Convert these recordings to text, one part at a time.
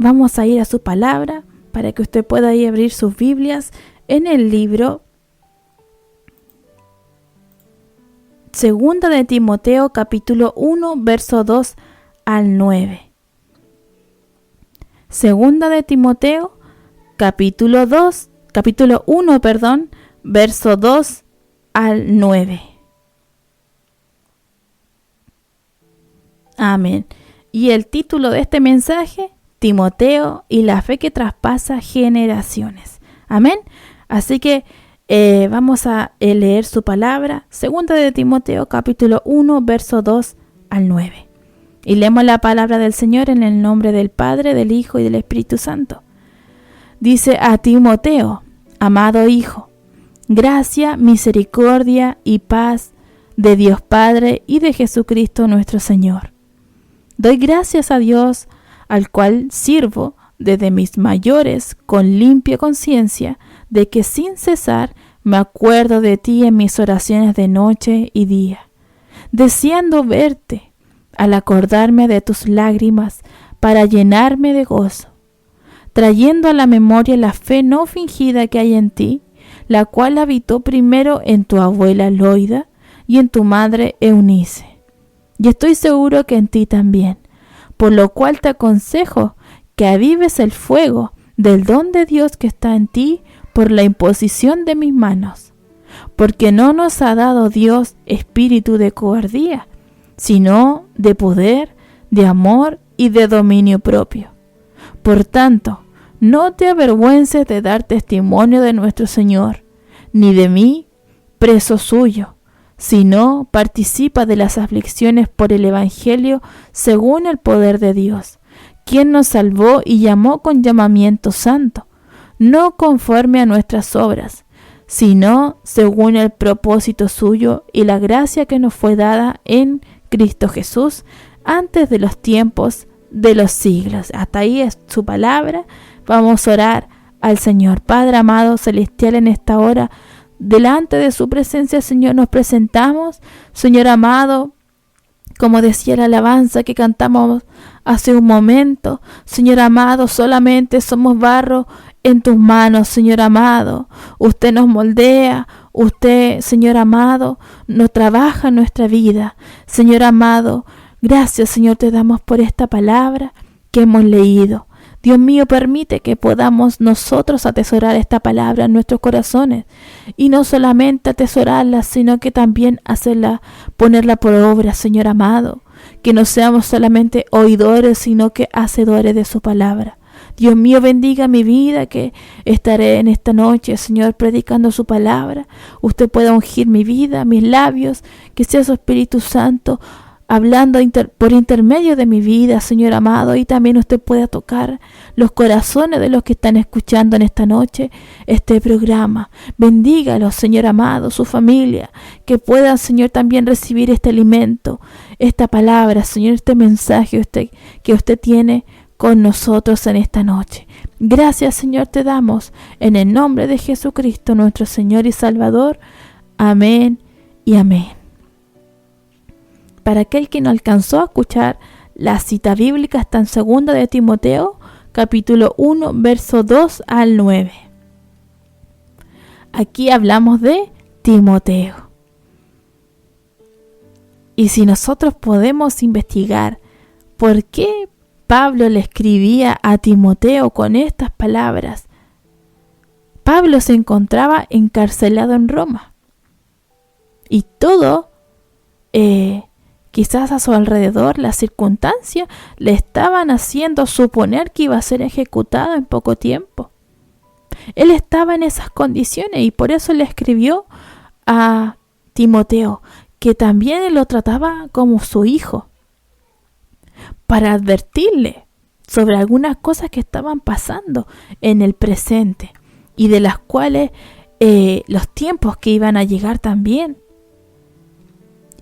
vamos a ir a su palabra para que usted pueda ahí abrir sus Biblias en el libro Segunda de Timoteo, capítulo 1, verso 2 al 9. Segunda de Timoteo, capítulo 1, verso 2 al 9. Amén. Y el título de este mensaje, Timoteo y la fe que traspasa generaciones. Amén. Así que vamos a leer su palabra, Segunda de Timoteo, capítulo 1, verso 2 al 9. Y leemos la palabra del Señor en el nombre del Padre, del Hijo y del Espíritu Santo. Dice a Timoteo, amado hijo, gracia, misericordia y paz de Dios Padre y de Jesucristo nuestro Señor. Doy gracias a Dios, al cual sirvo desde mis mayores con limpia conciencia, de que sin cesar me acuerdo de ti en mis oraciones de noche y día, deseando verte, al acordarme de tus lágrimas, para llenarme de gozo, trayendo a la memoria la fe no fingida que hay en ti, la cual habitó primero en tu abuela Loida y en tu madre Eunice. Y estoy seguro que en ti también, por lo cual te aconsejo que avives el fuego del don de Dios que está en ti por la imposición de mis manos. Porque no nos ha dado Dios espíritu de cobardía, sino de poder, de amor y de dominio propio. Por tanto, no te avergüences de dar testimonio de nuestro Señor, ni de mí, preso suyo, sino participa de las aflicciones por el Evangelio según el poder de Dios, quien nos salvó y llamó con llamamiento santo, no conforme a nuestras obras, sino según el propósito suyo y la gracia que nos fue dada en Cristo Jesús antes de los tiempos de los siglos. Hasta ahí es su palabra. Vamos a orar al Señor. Padre amado celestial, en esta hora, delante de su presencia, Señor, nos presentamos. Señor amado, como decía la alabanza que cantamos hace un momento, Señor amado, solamente somos barro en tus manos, Señor amado. Usted nos moldea, usted, Señor amado, nos trabaja en nuestra vida. Señor amado, gracias, Señor, te damos por esta palabra que hemos leído. Dios mío, permite que podamos nosotros atesorar esta palabra en nuestros corazones, y no solamente atesorarla, sino que también hacerla, ponerla por obra, Señor amado, que no seamos solamente oidores, sino que hacedores de su palabra. Dios mío, bendiga mi vida, que estaré en esta noche, Señor, predicando su palabra. Usted pueda ungir mi vida, mis labios, que sea su Espíritu Santo hablando por intermedio de mi vida, Señor amado, y también usted pueda tocar los corazones de los que están escuchando en esta noche este programa. Bendígalos, Señor amado, su familia, que puedan, Señor, también recibir este alimento, esta palabra, Señor, este mensaje que usted tiene con nosotros en esta noche. Gracias, Señor, te damos en el nombre de Jesucristo, nuestro Señor y Salvador. Amén y amén. Para aquel que no alcanzó a escuchar, la cita bíblica está en Segunda de Timoteo, capítulo 1, verso 2 al 9. Aquí hablamos de Timoteo. Y si nosotros podemos investigar por qué Pablo le escribía a Timoteo con estas palabras, Pablo se encontraba encarcelado en Roma. Y todo quizás a su alrededor, las circunstancias le estaban haciendo suponer que iba a ser ejecutado en poco tiempo. Él estaba en esas condiciones y por eso le escribió a Timoteo, que también él lo trataba como su hijo, para advertirle sobre algunas cosas que estaban pasando en el presente y de las cuales los tiempos que iban a llegar también.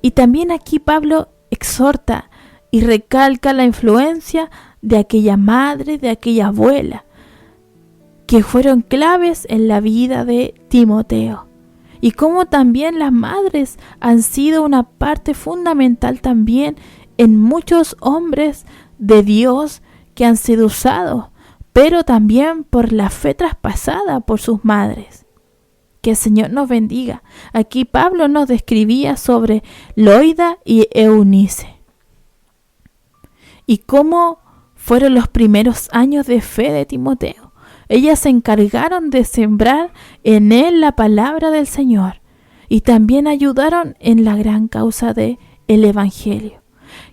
Y también aquí Pablo exhorta y recalca la influencia de aquella madre, de aquella abuela, que fueron claves en la vida de Timoteo. Y cómo también las madres han sido una parte fundamental también en muchos hombres de Dios que han sido usados, pero también por la fe traspasada por sus madres. Que el Señor nos bendiga. Aquí Pablo nos describía sobre Loida y Eunice y cómo fueron los primeros años de fe de Timoteo. Ellas se encargaron de sembrar en él la palabra del Señor y también ayudaron en la gran causa del Evangelio.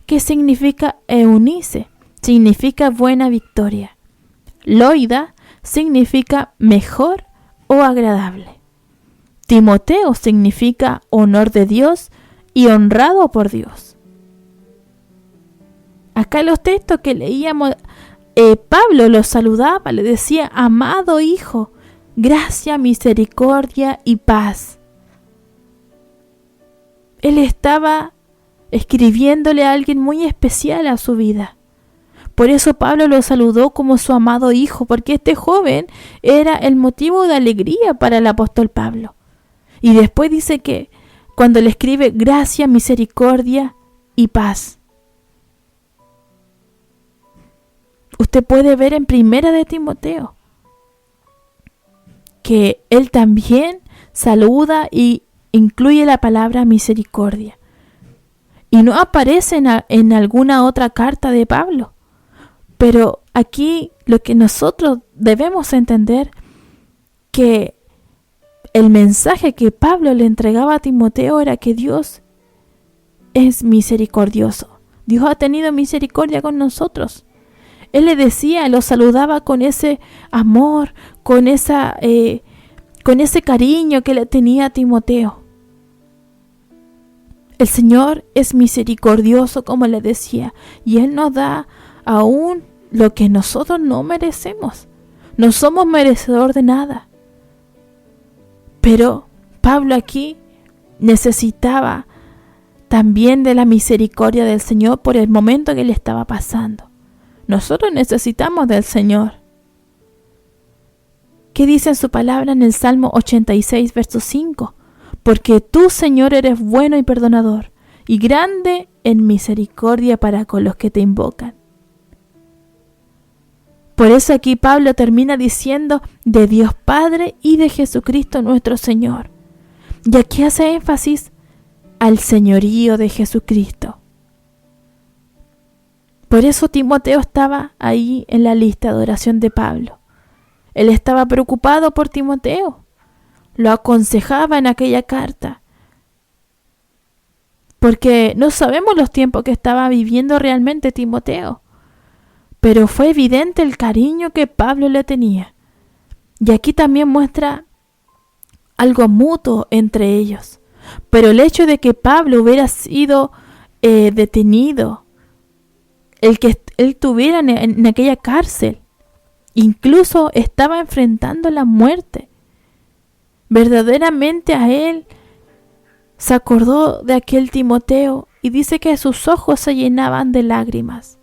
¿Qué significa Eunice? Significa buena victoria. Loida significa mejor o agradable. Timoteo significa honor de Dios y honrado por Dios. Acá en los textos que leíamos, Pablo los saludaba, le decía, amado hijo, gracia, misericordia y paz. Él estaba escribiéndole a alguien muy especial a su vida. Por eso Pablo lo saludó como su amado hijo, porque este joven era el motivo de alegría para el apóstol Pablo. Y después dice que cuando le escribe gracia, misericordia y paz. Usted puede ver en Primera de Timoteo que él también saluda y incluye la palabra misericordia. Y no aparece en alguna otra carta de Pablo. Pero aquí lo que nosotros debemos entender que el mensaje que Pablo le entregaba a Timoteo era que Dios es misericordioso. Dios ha tenido misericordia con nosotros. Él le decía, lo saludaba con ese amor, con ese cariño que le tenía a Timoteo. El Señor es misericordioso, como le decía, y Él nos da aún lo que nosotros no merecemos. No somos merecedores de nada. Pero Pablo aquí necesitaba también de la misericordia del Señor por el momento que le estaba pasando. Nosotros necesitamos del Señor. ¿Qué dice en su palabra en el Salmo 86, verso 5? Porque tú, Señor, eres bueno y perdonador, y grande en misericordia para con los que te invocan. Por eso aquí Pablo termina diciendo de Dios Padre y de Jesucristo nuestro Señor. Y aquí hace énfasis al señorío de Jesucristo. Por eso Timoteo estaba ahí en la lista de oración de Pablo. Él estaba preocupado por Timoteo. Lo aconsejaba en aquella carta. Porque no sabemos los tiempos que estaba viviendo realmente Timoteo. Pero fue evidente el cariño que Pablo le tenía. Y aquí también muestra algo mutuo entre ellos. Pero el hecho de que Pablo hubiera sido detenido, el que él estuviera en aquella cárcel, incluso estaba enfrentando la muerte, verdaderamente a él se acordó de aquel Timoteo y dice que sus ojos se llenaban de lágrimas.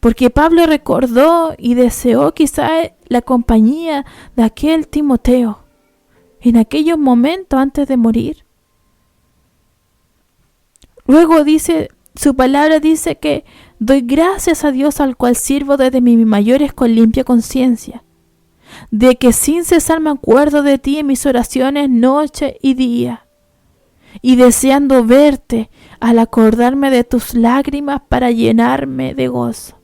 Porque Pablo recordó y deseó quizá la compañía de aquel Timoteo en aquellos momentos antes de morir. Luego dice, su palabra dice que doy gracias a Dios al cual sirvo desde mis mayores con limpia conciencia, de que sin cesar me acuerdo de ti en mis oraciones noche y día, y deseando verte al acordarme de tus lágrimas para llenarme de gozo.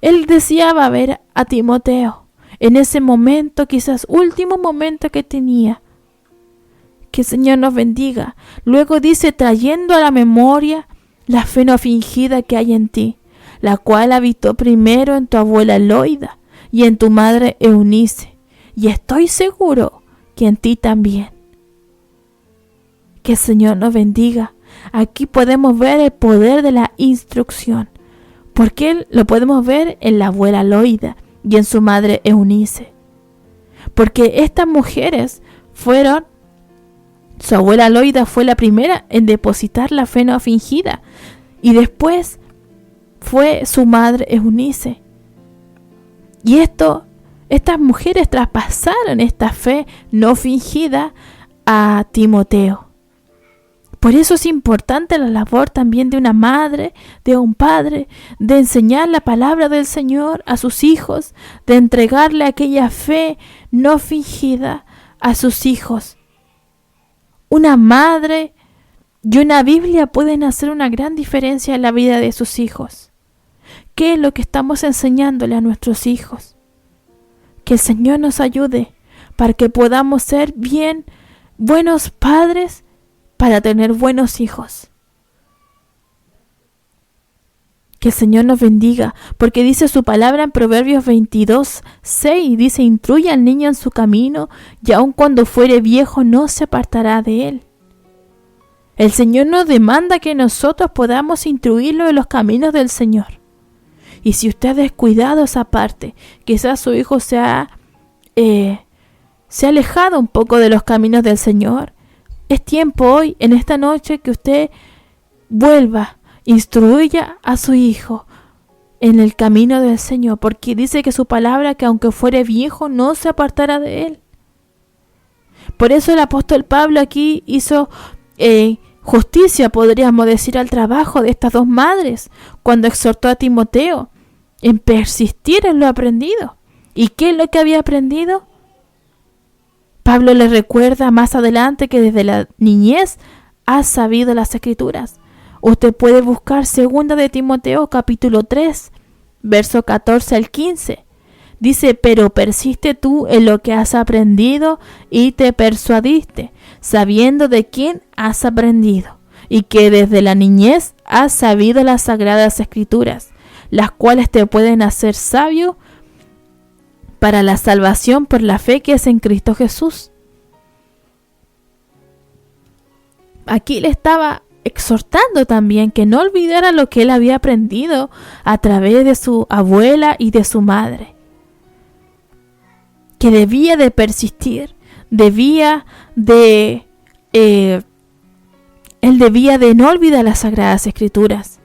Él deseaba ver a Timoteo en ese momento, quizás último momento que tenía. Que el Señor nos bendiga. Luego dice, trayendo a la memoria la fe no fingida que hay en ti, la cual habitó primero en tu abuela Loida y en tu madre Eunice, y estoy seguro que en ti también. Que el Señor nos bendiga. Aquí podemos ver el poder de la instrucción, porque lo podemos ver en la abuela Loida y en su madre Eunice. Porque estas mujeres fueron, su abuela Loida fue la primera en depositar la fe no fingida, y después fue su madre Eunice. Y estas mujeres traspasaron esta fe no fingida a Timoteo. Por eso es importante la labor también de una madre, de un padre, de enseñar la palabra del Señor a sus hijos, de entregarle aquella fe no fingida a sus hijos. Una madre y una Biblia pueden hacer una gran diferencia en la vida de sus hijos. ¿Qué es lo que estamos enseñándole a nuestros hijos? Que el Señor nos ayude para que podamos ser buenos padres para tener buenos hijos. Que el Señor nos bendiga, porque dice su palabra en Proverbios 22:6, dice: instruye al niño en su camino, y aun cuando fuere viejo no se apartará de él. El Señor nos demanda que nosotros podamos instruirlo en los caminos del Señor. Y si usted ha descuidado esa parte, quizás su hijo se ha alejado un poco de los caminos del Señor, es tiempo hoy, en esta noche, que usted vuelva, instruya a su hijo en el camino del Señor, porque dice que su palabra, que aunque fuere viejo, no se apartará de él. Por eso el apóstol Pablo aquí hizo justicia, podríamos decir, al trabajo de estas dos madres, cuando exhortó a Timoteo en persistir en lo aprendido. ¿Y qué es lo que había aprendido? Pablo le recuerda más adelante que desde la niñez ha sabido las Escrituras. Usted puede buscar 2 de Timoteo capítulo 3, verso 14 al 15. Dice: pero persiste tú en lo que has aprendido y te persuadiste, sabiendo de quién has aprendido, y que desde la niñez has sabido las sagradas Escrituras, las cuales te pueden hacer sabio para la salvación por la fe que es en Cristo Jesús. Aquí le estaba exhortando también que no olvidara lo que él había aprendido a través de su abuela y de su madre. Que debía de persistir, él debía de no olvidar las Sagradas Escrituras.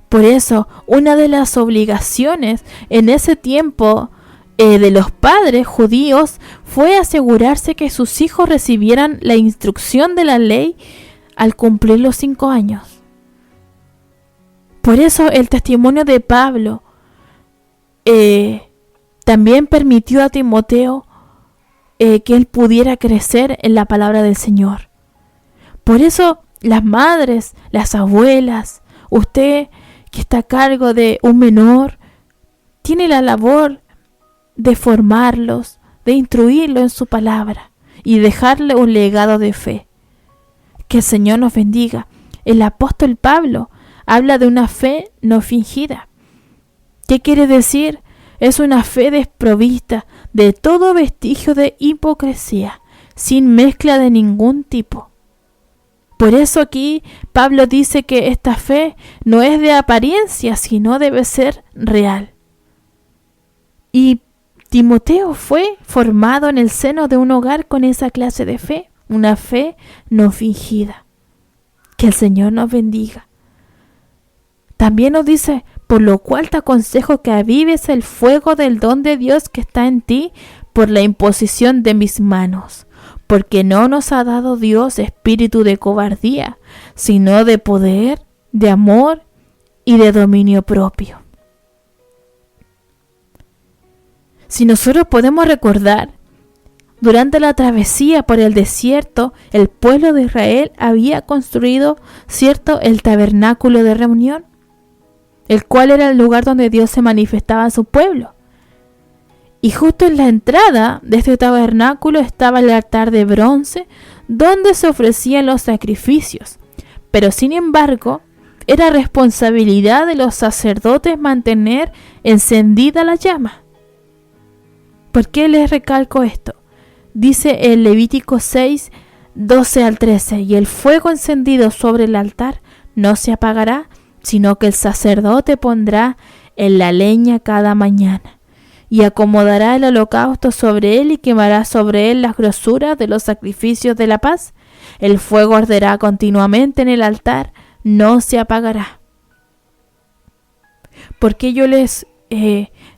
Por eso, una de las obligaciones en ese tiempo de los padres judíos fue asegurarse que sus hijos recibieran la instrucción de la ley al cumplir los 5 años. Por eso el testimonio de Pablo también permitió a Timoteo que él pudiera crecer en la palabra del Señor. Por eso las madres, las abuelas, usted que está a cargo de un menor, tiene la labor de formarlos, de instruirlos en su palabra y dejarle un legado de fe. Que el Señor nos bendiga. El apóstol Pablo habla de una fe no fingida. ¿Qué quiere decir? Es una fe desprovista de todo vestigio de hipocresía, sin mezcla de ningún tipo. Por eso aquí Pablo dice que esta fe no es de apariencia, sino debe ser real. Y Timoteo fue formado en el seno de un hogar con esa clase de fe, una fe no fingida. Que el Señor nos bendiga. También nos dice: por lo cual te aconsejo que avives el fuego del don de Dios que está en ti por la imposición de mis manos. Porque no nos ha dado Dios espíritu de cobardía, sino de poder, de amor y de dominio propio. Si nosotros podemos recordar, durante la travesía por el desierto, el pueblo de Israel había construido, el tabernáculo de reunión, el cual era el lugar donde Dios se manifestaba a su pueblo. Y justo en la entrada de este tabernáculo estaba el altar de bronce donde se ofrecían los sacrificios. Pero sin embargo, era responsabilidad de los sacerdotes mantener encendida la llama. ¿Por qué les recalco esto? Dice en Levítico 6, 12 al 13: y el fuego encendido sobre el altar no se apagará, sino que el sacerdote pondrá en la leña cada mañana, y acomodará el holocausto sobre él y quemará sobre él las grosuras de los sacrificios de la paz. El fuego arderá continuamente en el altar, no se apagará. ¿Por qué yo les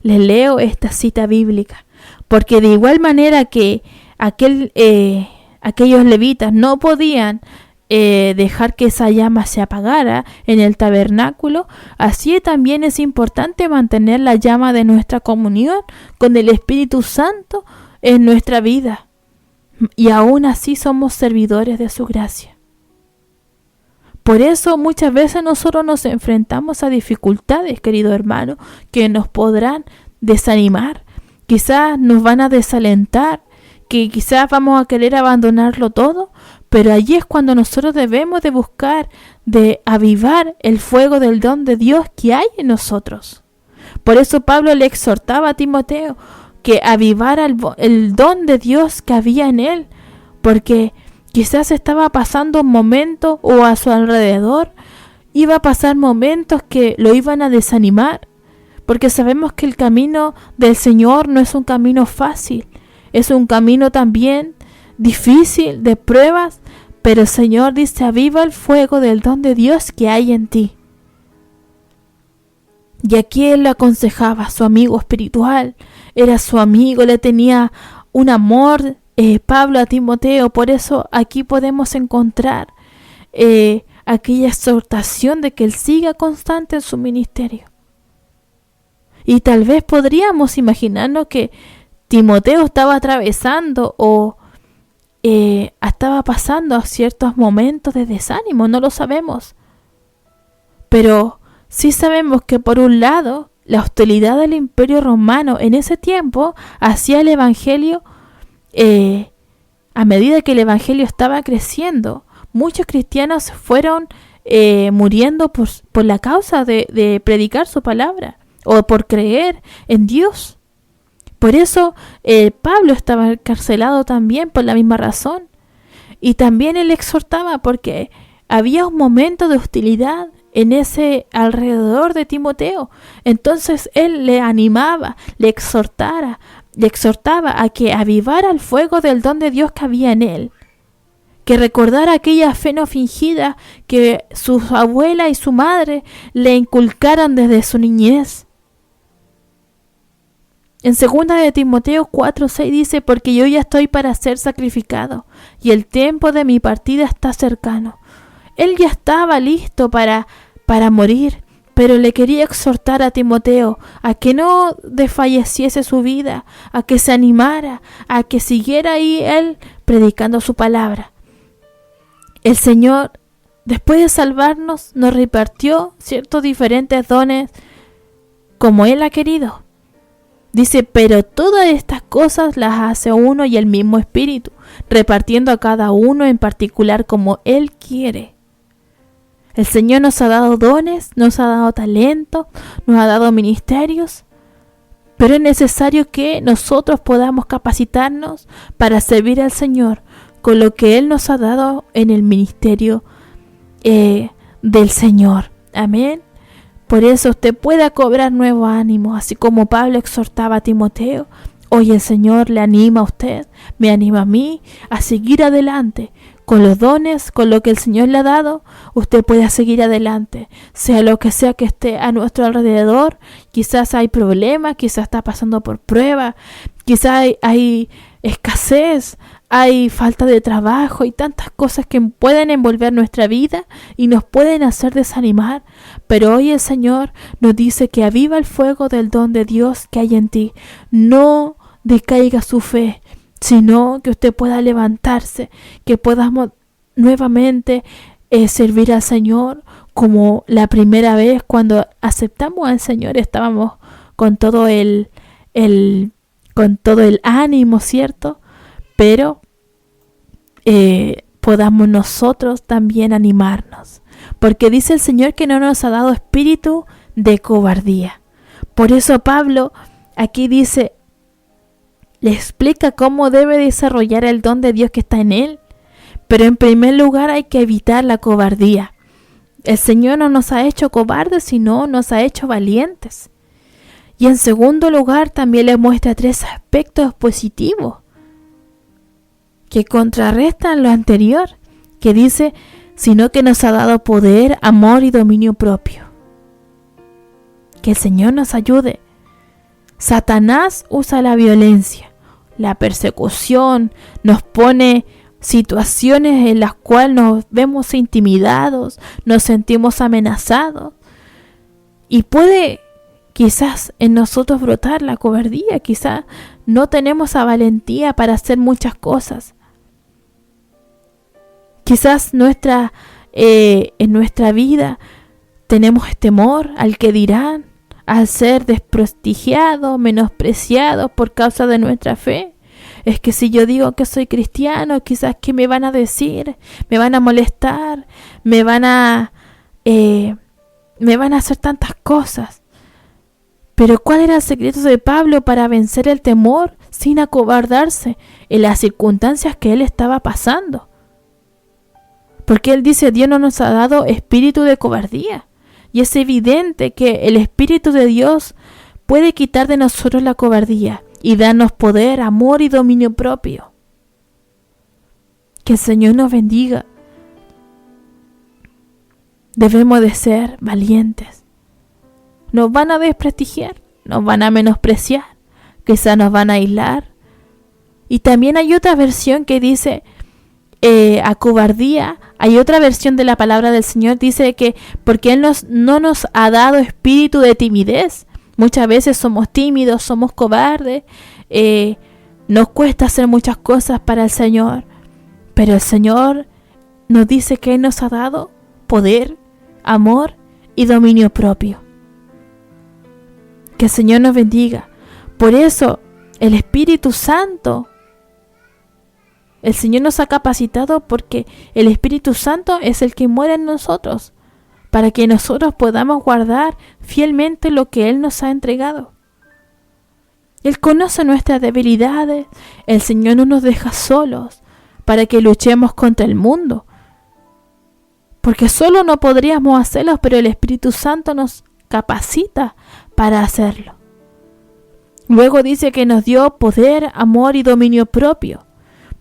leo esta cita bíblica? Porque de igual manera que aquellos levitas no podían dejar que esa llama se apagara en el tabernáculo, así también es importante mantener la llama de nuestra comunión con el Espíritu Santo en nuestra vida. Y aún así somos servidores de su gracia. Por eso muchas veces nosotros nos enfrentamos a dificultades, querido hermano, que nos podrán desanimar, quizás nos van a desalentar, que quizás vamos a querer abandonarlo todo, pero allí es cuando nosotros debemos de buscar, de avivar el fuego del don de Dios que hay en nosotros. Por eso Pablo le exhortaba a Timoteo que avivara el don de Dios que había en él, porque quizás estaba pasando un momento o a su alrededor iba a pasar momentos que lo iban a desanimar, porque sabemos que el camino del Señor no es un camino fácil, es un camino también difícil, de pruebas, pero el Señor dice: aviva el fuego del don de Dios que hay en ti. Y aquí él le aconsejaba a su amigo espiritual, era su amigo, le tenía un amor, Pablo, a Timoteo. Por eso aquí podemos encontrar aquella exhortación de que él siga constante en su ministerio. Y tal vez podríamos imaginarnos que Timoteo estaba atravesando o estaba pasando a ciertos momentos de desánimo, no lo sabemos. Pero sí sabemos que por un lado, la hostilidad del Imperio Romano en ese tiempo hacía el Evangelio, a medida que el Evangelio estaba creciendo, muchos cristianos fueron muriendo por la causa de predicar su palabra o por creer en Dios. Por eso Pablo estaba encarcelado también por la misma razón. Y también él exhortaba porque había un momento de hostilidad en ese alrededor de Timoteo. Entonces él le animaba, le exhortaba a que avivara el fuego del don de Dios que había en él, que recordara aquella fe no fingida que su abuela y su madre le inculcaron desde su niñez. En 2 de Timoteo 4:6 dice: porque yo ya estoy para ser sacrificado y el tiempo de mi partida está cercano. Él ya estaba listo para morir, pero le quería exhortar a Timoteo a que no desfalleciese su vida, a que se animara, a que siguiera ahí él predicando su palabra. El Señor, después de salvarnos, nos repartió ciertos diferentes dones como Él ha querido. Dice: pero todas estas cosas las hace uno y el mismo Espíritu, repartiendo a cada uno en particular como Él quiere. El Señor nos ha dado dones, nos ha dado talento, nos ha dado ministerios, pero es necesario que nosotros podamos capacitarnos para servir al Señor con lo que Él nos ha dado en el ministerio del Señor. Amén. Por eso usted pueda cobrar nuevo ánimo, así como Pablo exhortaba a Timoteo. Hoy el Señor le anima a usted, me anima a mí a seguir adelante. Con los dones, con lo que el Señor le ha dado, usted puede seguir adelante. Sea lo que sea que esté a nuestro alrededor, quizás hay problemas, quizás está pasando por prueba, quizás hay escasez, hay falta de trabajo y tantas cosas que pueden envolver nuestra vida y nos pueden hacer desanimar. Pero hoy el Señor nos dice que aviva el fuego del don de Dios que hay en ti. No decaiga su fe, sino que usted pueda levantarse, que podamos nuevamente servir al Señor como la primera vez cuando aceptamos al Señor. Estábamos con todo el ánimo, ¿cierto? Pero podamos nosotros también animarnos, porque dice el Señor que no nos ha dado espíritu de cobardía. Por eso Pablo aquí dice, le explica cómo debe desarrollar el don de Dios que está en él. Pero en primer lugar hay que evitar la cobardía. El Señor no nos ha hecho cobardes, sino nos ha hecho valientes. Y en segundo lugar también le muestra 3 aspectos positivos que contrarrestan lo anterior, que dice, sino que nos ha dado poder, amor y dominio propio. Que el Señor nos ayude. Satanás usa la violencia, la persecución, nos pone situaciones en las cuales nos vemos intimidados, nos sentimos amenazados. Y puede quizás en nosotros brotar la cobardía, quizás no tenemos la valentía para hacer muchas cosas. Quizás en nuestra vida tenemos temor al que dirán, al ser desprestigiados, menospreciados por causa de nuestra fe. Es que si yo digo que soy cristiano, quizás ¿qué me van a decir? Me van a molestar, me van a hacer tantas cosas. Pero ¿cuál era el secreto de Pablo para vencer el temor sin acobardarse en las circunstancias que él estaba pasando? Porque él dice, Dios no nos ha dado espíritu de cobardía. Y es evidente que el Espíritu de Dios puede quitar de nosotros la cobardía y darnos poder, amor y dominio propio. Que el Señor nos bendiga. Debemos de ser valientes. Nos van a desprestigiar, nos van a menospreciar, quizás nos van a aislar. Y también hay otra versión que dice a cobardía. Hay otra versión de la palabra del Señor, dice que porque Él no nos ha dado espíritu de timidez. Muchas veces somos tímidos, somos cobardes, nos cuesta hacer muchas cosas para el Señor, pero el Señor nos dice que Él nos ha dado poder, amor y dominio propio. Que el Señor nos bendiga. Por eso el Espíritu Santo, el Señor nos ha capacitado porque el Espíritu Santo es el que mora en nosotros, para que nosotros podamos guardar fielmente lo que Él nos ha entregado. Él conoce nuestras debilidades. El Señor no nos deja solos para que luchemos contra el mundo, porque solo no podríamos hacerlo, pero el Espíritu Santo nos capacita para hacerlo. Luego dice que nos dio poder, amor y dominio propio,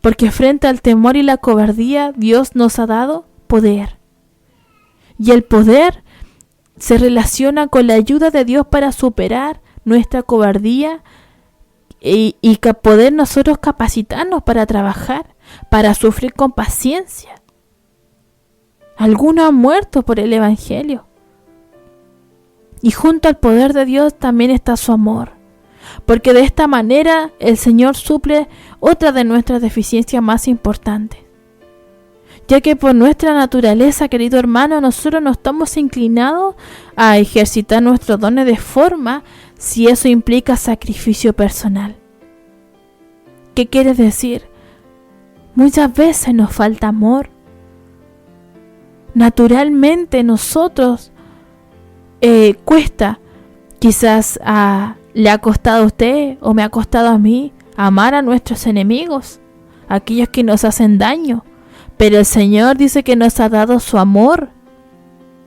porque frente al temor y la cobardía Dios nos ha dado poder. Y el poder se relaciona con la ayuda de Dios para superar nuestra cobardía y poder nosotros capacitarnos para trabajar, para sufrir con paciencia. Algunos han muerto por el Evangelio. Y junto al poder de Dios también está su amor, porque de esta manera el Señor suple otra de nuestras deficiencias más importantes. Ya que por nuestra naturaleza, querido hermano, nosotros no estamos inclinados a ejercitar nuestros dones de forma si eso implica sacrificio personal. ¿Qué quiere decir? Muchas veces nos falta amor. Naturalmente nosotros cuesta, quizás le ha costado a usted o me ha costado a mí amar a nuestros enemigos, a aquellos que nos hacen daño, pero el Señor dice que nos ha dado su amor.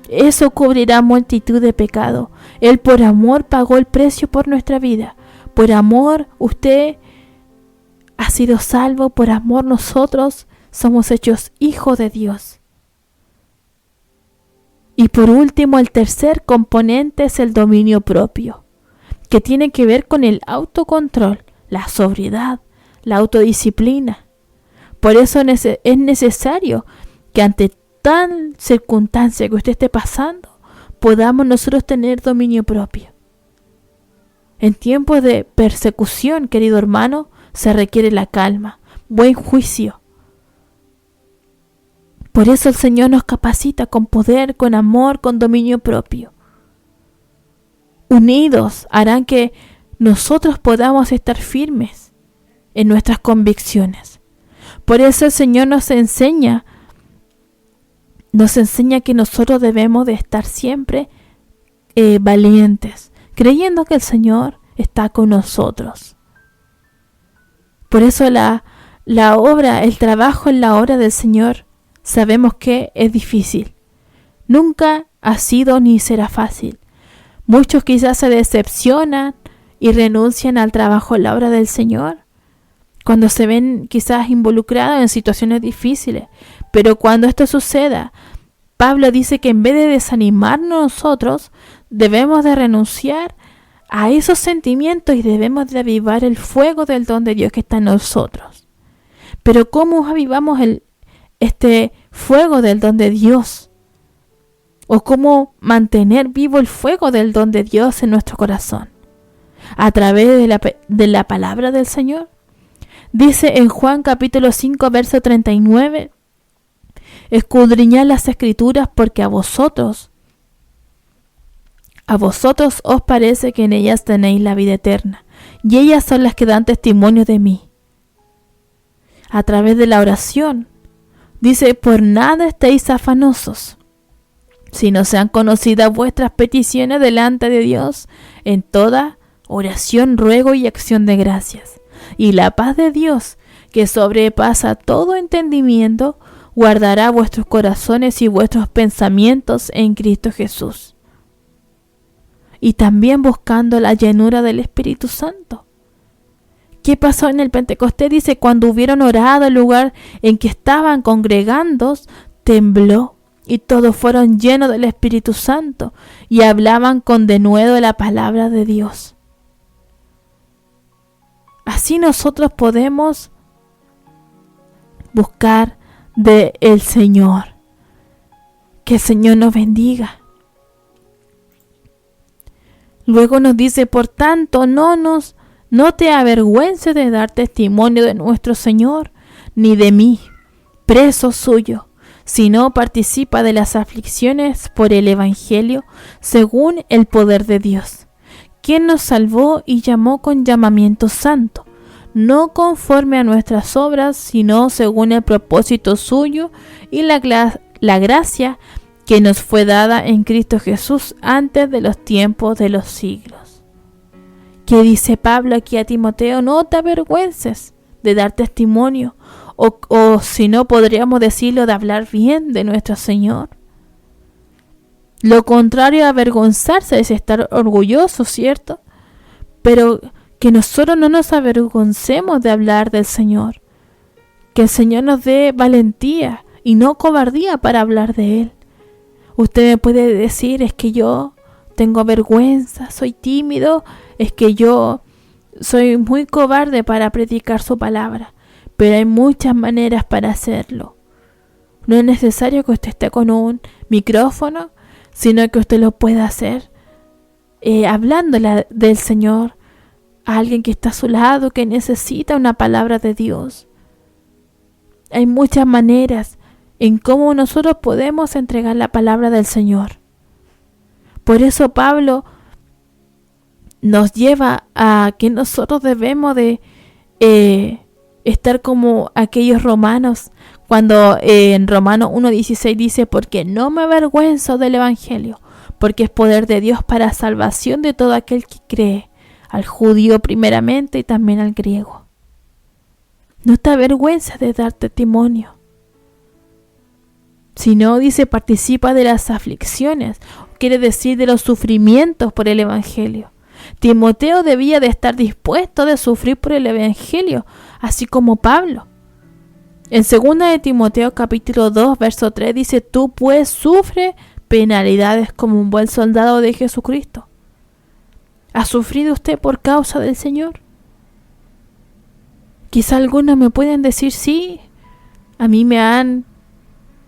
Eso cubrirá multitud de pecados. Él por amor pagó el precio por nuestra vida. Por amor usted ha sido salvo, por amor nosotros somos hechos hijos de Dios. Y por último, el tercer componente es el dominio propio, que tiene que ver con el autocontrol, la sobriedad, la autodisciplina. Por eso es necesario que ante tal circunstancia que usted esté pasando, podamos nosotros tener dominio propio. En tiempos de persecución, querido hermano, se requiere la calma, buen juicio. Por eso el Señor nos capacita con poder, con amor, con dominio propio. Unidos harán que nosotros podamos estar firmes en nuestras convicciones. Por eso el Señor nos enseña que nosotros debemos de estar siempre valientes, creyendo que el Señor está con nosotros. Por eso la obra, el trabajo en la obra del Señor, sabemos que es difícil. Nunca ha sido ni será fácil. Muchos quizás se decepcionan y renuncian al trabajo en la obra del Señor cuando se ven quizás involucrados en situaciones difíciles. Pero cuando esto suceda, Pablo dice que en vez de desanimarnos nosotros, debemos de renunciar a esos sentimientos y debemos de avivar el fuego del don de Dios que está en nosotros. Pero ¿cómo avivamos este fuego del don de Dios? ¿O cómo mantener vivo el fuego del don de Dios en nuestro corazón? A través de la palabra del Señor. Dice en Juan capítulo 5, verso 39, escudriñad las escrituras porque a vosotros os parece que en ellas tenéis la vida eterna, y ellas son las que dan testimonio de mí. A través de la oración, dice, por nada estéis afanosos, sino sean conocidas vuestras peticiones delante de Dios en toda oración, ruego y acción de gracias. Y la paz de Dios, que sobrepasa todo entendimiento, guardará vuestros corazones y vuestros pensamientos en Cristo Jesús. Y también buscando la llenura del Espíritu Santo. ¿Qué pasó en el Pentecostés? Dice, cuando hubieron orado, el lugar en que estaban congregando tembló, y todos fueron llenos del Espíritu Santo, y hablaban con denuedo la palabra de Dios. Así nosotros podemos buscar del Señor. Que el Señor nos bendiga. Luego nos dice, por tanto, no te avergüences de dar testimonio de nuestro Señor, ni de mí, preso suyo, sino participa de las aflicciones por el Evangelio, según el poder de Dios, quien nos salvó y llamó con llamamiento santo, no conforme a nuestras obras, sino según el propósito suyo y la gracia que nos fue dada en Cristo Jesús antes de los tiempos de los siglos. ¿Qué dice Pablo aquí a Timoteo? No te avergüences de dar testimonio, o si no podríamos decirlo, de hablar bien de nuestro Señor. Lo contrario a avergonzarse es estar orgulloso, ¿cierto? Pero que nosotros no nos avergoncemos de hablar del Señor. Que el Señor nos dé valentía y no cobardía para hablar de Él. Usted me puede decir, es que yo tengo vergüenza, soy tímido, es que yo soy muy cobarde para predicar su palabra. Pero hay muchas maneras para hacerlo. No es necesario que usted esté con un micrófono, sino que usted lo pueda hacer hablándole del Señor a alguien que está a su lado, que necesita una palabra de Dios. Hay muchas maneras en cómo nosotros podemos entregar la palabra del Señor. Por eso Pablo nos lleva a que nosotros debemos de estar como aquellos romanos, cuando en Romanos 1:16 dice, porque no me avergüenzo del Evangelio, porque es poder de Dios para salvación de todo aquel que cree, al judío primeramente y también al griego. No te avergüences de dar testimonio. Si no, dice, participa de las aflicciones, quiere decir de los sufrimientos por el Evangelio. Timoteo debía de estar dispuesto de sufrir por el Evangelio, así como Pablo. En 2 de Timoteo capítulo 2, verso 3 dice, tú pues sufre penalidades como un buen soldado de Jesucristo. ¿Ha sufrido usted por causa del Señor? Quizá algunos me pueden decir, sí, a mí me han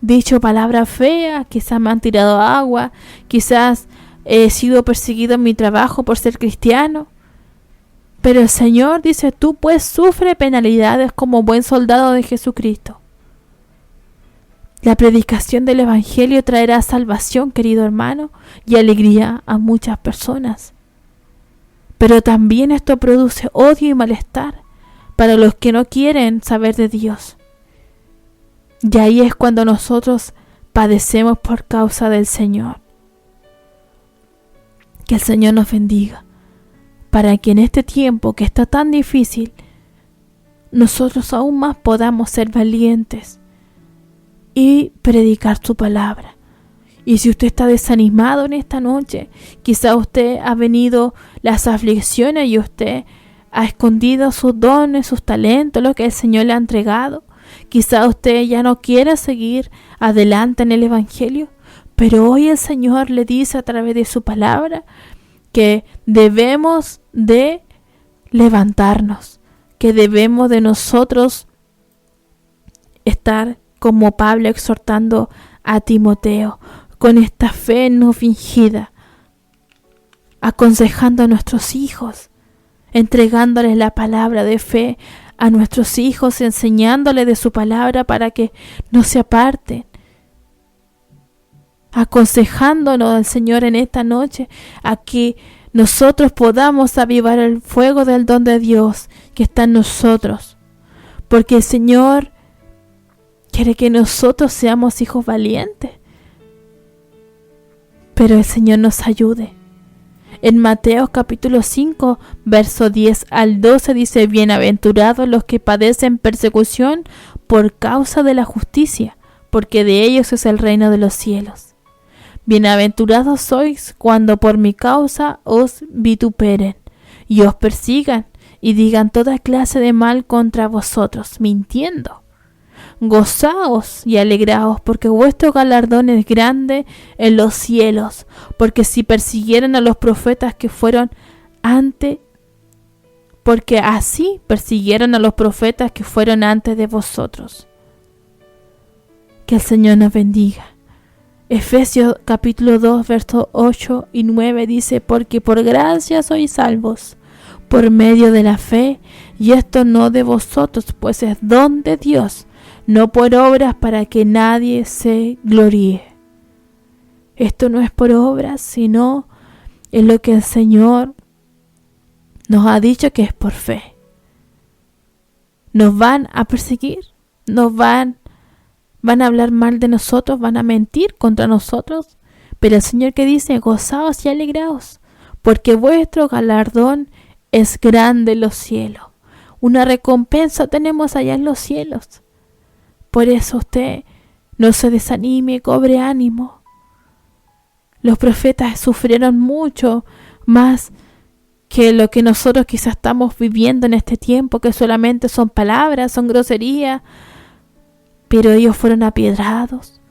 dicho palabras feas, quizás me han tirado agua, quizás he sido perseguido en mi trabajo por ser cristiano. Pero el Señor dice, tú pues sufre penalidades como buen soldado de Jesucristo. La predicación del Evangelio traerá salvación, querido hermano, y alegría a muchas personas. Pero también esto produce odio y malestar para los que no quieren saber de Dios. Y ahí es cuando nosotros padecemos por causa del Señor. Que el Señor nos bendiga, para que en este tiempo que está tan difícil, nosotros aún más podamos ser valientes y predicar su palabra. Y si usted está desanimado en esta noche, quizá usted ha venido las aflicciones y usted ha escondido sus dones, sus talentos, lo que el Señor le ha entregado. Quizá usted ya no quiere seguir adelante en el Evangelio, pero hoy el Señor le dice a través de su palabra que debemos de levantarnos, que debemos de nosotros estar como Pablo exhortando a Timoteo, con esta fe no fingida, aconsejando a nuestros hijos, entregándoles la palabra de fe a nuestros hijos, enseñándoles de su palabra para que no se aparten, aconsejándonos al Señor en esta noche a que nosotros podamos avivar el fuego del don de Dios que está en nosotros, porque el Señor quiere que nosotros seamos hijos valientes, pero el Señor nos ayude. En Mateo capítulo 5, verso 10 al 12 dice: bienaventurados los que padecen persecución por causa de la justicia, porque de ellos es el reino de los cielos. Bienaventurados sois cuando por mi causa os vituperen y os persigan y digan toda clase de mal contra vosotros, mintiendo. Gozaos y alegraos, porque vuestro galardón es grande en los cielos, porque si persiguieron a los profetas que fueron antes, porque así persiguieron a los profetas que fueron antes de vosotros. Que el Señor nos bendiga. Efesios capítulo 2, versos 8 y 9 dice: porque por gracia sois salvos, por medio de la fe, y esto no de vosotros, pues es don de Dios, no por obras, para que nadie se gloríe. Esto no es por obras, sino es lo que el Señor nos ha dicho que es por fe. Nos van a perseguir, nos van a hablar mal de nosotros, van a mentir contra nosotros, pero el Señor que dice: gozaos y alegraos, porque vuestro galardón es grande en los cielos. Una recompensa tenemos allá en los cielos. Por eso usted no se desanime, cobre ánimo. Los profetas sufrieron mucho más que lo que nosotros quizás estamos viviendo en este tiempo, que solamente son palabras, son groserías, pero ellos fueron apiedrados.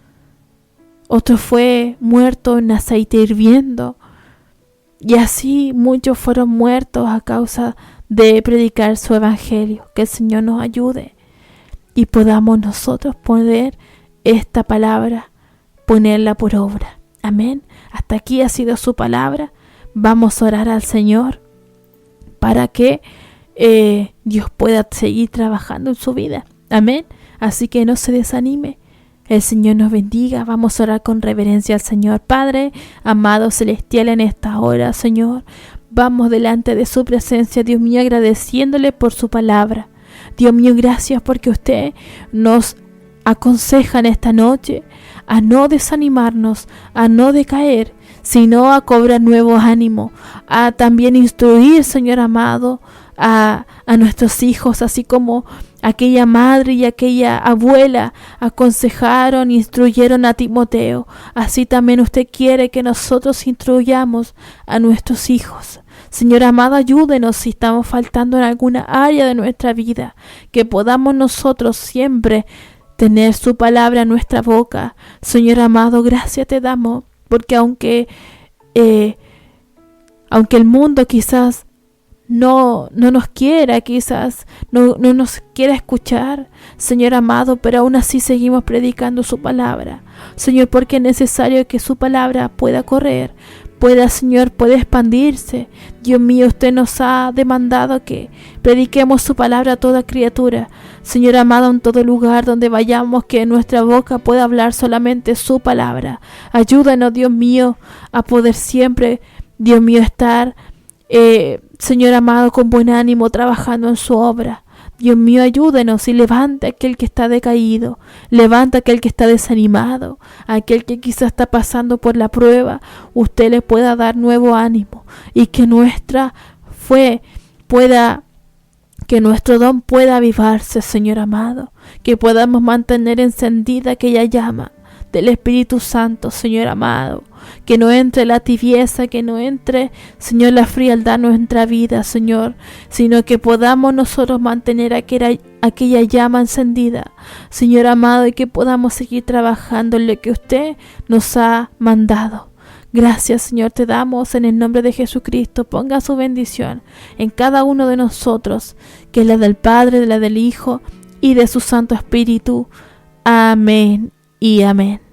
Otro fue muerto en aceite hirviendo, y así muchos fueron muertos a causa de predicar su evangelio. Que el Señor nos ayude y podamos nosotros poner esta palabra, ponerla por obra. Amén. Hasta aquí ha sido su palabra. Vamos a orar al Señor para que Dios pueda seguir trabajando en su vida. Amén. Así que no se desanime. El Señor nos bendiga. Vamos a orar con reverencia al Señor. Padre, amado celestial, en esta hora, Señor, vamos delante de su presencia, Dios mío, agradeciéndole por su palabra. Dios mío, gracias porque usted nos aconseja en esta noche a no desanimarnos, a no decaer, sino a cobrar nuevo ánimo, a también instruir, Señor amado, a nuestros hijos, así como aquella madre y aquella abuela aconsejaron, instruyeron a Timoteo. Así también usted quiere que nosotros instruyamos a nuestros hijos. Señor amado, ayúdenos si estamos faltando en alguna área de nuestra vida, que podamos nosotros siempre tener su palabra en nuestra boca. Señor amado, gracias te damos, porque aunque el mundo quizás no nos quiera, quizás no nos quiera escuchar, Señor amado, pero aún así seguimos predicando su palabra, Señor, porque es necesario que su palabra pueda correr, Señor, puede expandirse. Dios mío, usted nos ha demandado que prediquemos su palabra a toda criatura, Señor amado, en todo lugar donde vayamos, que nuestra boca pueda hablar solamente su palabra. Ayúdanos, Dios mío, a poder siempre, Dios mío, estar Señor amado, con buen ánimo, trabajando en su obra. Dios mío, ayúdenos y levanta a aquel que está decaído, levanta a aquel que está desanimado, a aquel que quizás está pasando por la prueba. Usted le pueda dar nuevo ánimo y que que nuestro don pueda avivarse, Señor amado, que podamos mantener encendida aquella llama del Espíritu Santo, Señor amado, que no entre la tibieza, que no entre, Señor, la frialdad en nuestra vida, Señor, sino que podamos nosotros mantener aquella llama encendida, Señor amado, y que podamos seguir trabajando en lo que usted nos ha mandado. Gracias, Señor, te damos en el nombre de Jesucristo. Ponga su bendición en cada uno de nosotros, que es la del Padre, la del Hijo y de su Santo Espíritu. Amén y amén.